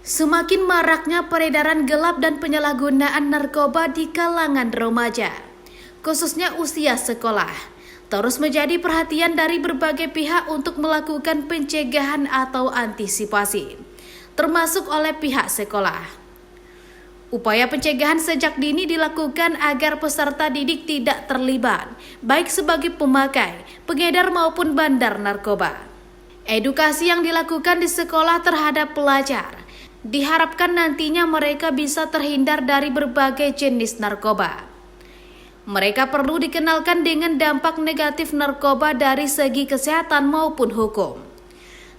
Semakin maraknya peredaran gelap dan penyalahgunaan narkoba di kalangan remaja, khususnya usia sekolah, terus menjadi perhatian dari berbagai pihak untuk melakukan pencegahan atau antisipasi, termasuk oleh pihak sekolah. Upaya pencegahan sejak dini dilakukan agar peserta didik tidak terlibat, baik sebagai pemakai, pengedar maupun bandar narkoba. Edukasi yang dilakukan di sekolah terhadap pelajar diharapkan nantinya mereka bisa terhindar dari berbagai jenis narkoba. Mereka perlu dikenalkan dengan dampak negatif narkoba dari segi kesehatan maupun hukum,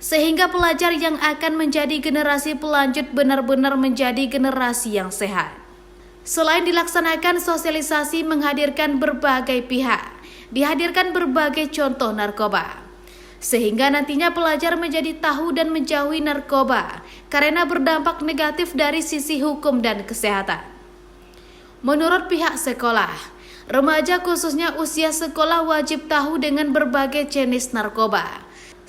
sehingga pelajar yang akan menjadi generasi pelanjut benar-benar menjadi generasi yang sehat. Selain dilaksanakan sosialisasi menghadirkan berbagai pihak, dihadirkan berbagai contoh narkoba, sehingga nantinya pelajar menjadi tahu dan menjauhi narkoba karena berdampak negatif dari sisi hukum dan kesehatan. Menurut pihak sekolah, remaja khususnya usia sekolah wajib tahu dengan berbagai jenis narkoba,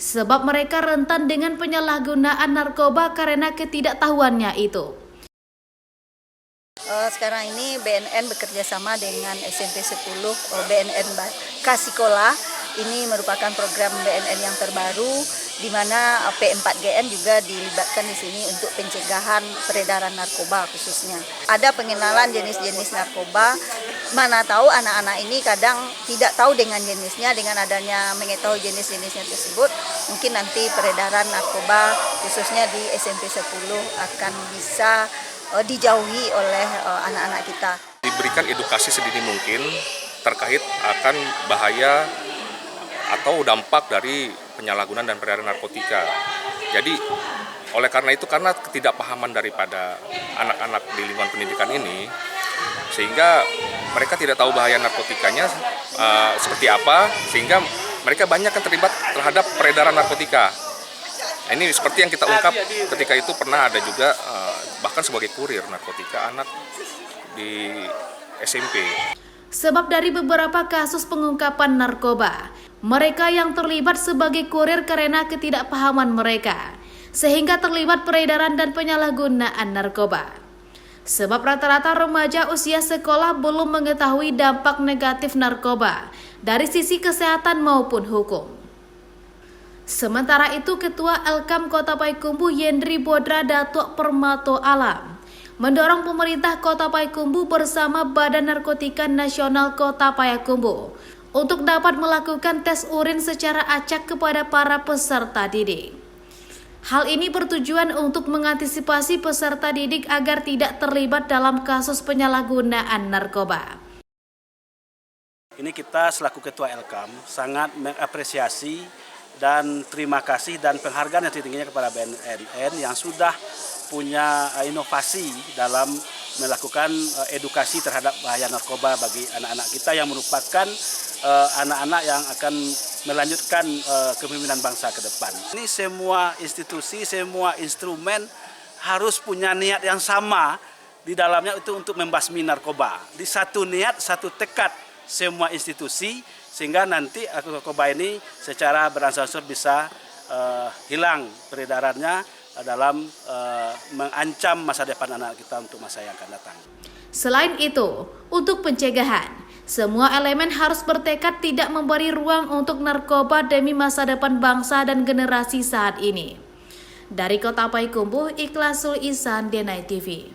sebab mereka rentan dengan penyalahgunaan narkoba karena ketidaktahuannya itu. Sekarang ini BNN bekerja sama dengan SMP 10 BNN Kasikola. Ini merupakan program BNN yang terbaru di mana P4GN juga dilibatkan di sini untuk pencegahan peredaran narkoba khususnya. Ada pengenalan jenis-jenis narkoba, mana tahu anak-anak ini kadang tidak tahu dengan jenisnya. Dengan adanya mengetahui jenis-jenisnya tersebut, mungkin nanti peredaran narkoba khususnya di SMP 10 akan bisa dijauhi oleh anak-anak kita. Diberikan edukasi sedini mungkin terkait akan bahaya atau dampak dari penyalahgunaan dan peredaran narkotika. Jadi oleh karena itu, karena ketidakpahaman daripada anak-anak di lingkungan pendidikan ini, sehingga mereka tidak tahu bahaya narkotikanya seperti apa, sehingga mereka banyak yang terlibat terhadap peredaran narkotika. Ini seperti yang kita ungkap ketika itu pernah ada juga bahkan sebagai kurir narkotika anak di SMP. Sebab dari beberapa kasus pengungkapan narkoba, mereka yang terlibat sebagai kurir karena ketidakpahaman mereka, sehingga terlibat peredaran dan penyalahgunaan narkoba. Sebab rata-rata remaja usia sekolah belum mengetahui dampak negatif narkoba dari sisi kesehatan maupun hukum. Sementara itu, Ketua Elkam Kota Payakumbuh Yendri Bodra Datuk Permato Alam mendorong pemerintah Kota Payakumbuh bersama Badan Narkotika Nasional Kota Payakumbuh untuk dapat melakukan tes urin secara acak kepada para peserta didik. Hal ini bertujuan untuk mengantisipasi peserta didik agar tidak terlibat dalam kasus penyalahgunaan narkoba. Ini kita selaku Ketua Elkam sangat mengapresiasi dan terima kasih dan penghargaan yang tingginya kepada BNN yang sudah punya inovasi dalam melakukan edukasi terhadap bahaya narkoba bagi anak-anak kita yang merupakan anak-anak yang akan melanjutkan kepemimpinan bangsa ke depan. Ini semua institusi, semua instrumen harus punya niat yang sama di dalamnya itu untuk membasmi narkoba. Di satu niat, satu tekad semua institusi, sehingga nanti narkoba ini secara beransur-ansur bisa hilang peredarannya dalam mengancam masa depan anak kita untuk masa yang akan datang. Selain itu, untuk pencegahan, semua elemen harus bertekad tidak memberi ruang untuk narkoba demi masa depan bangsa dan generasi saat ini. Dari Kota Payakumbuh, Ikhlasul Ihsan, Denai TV.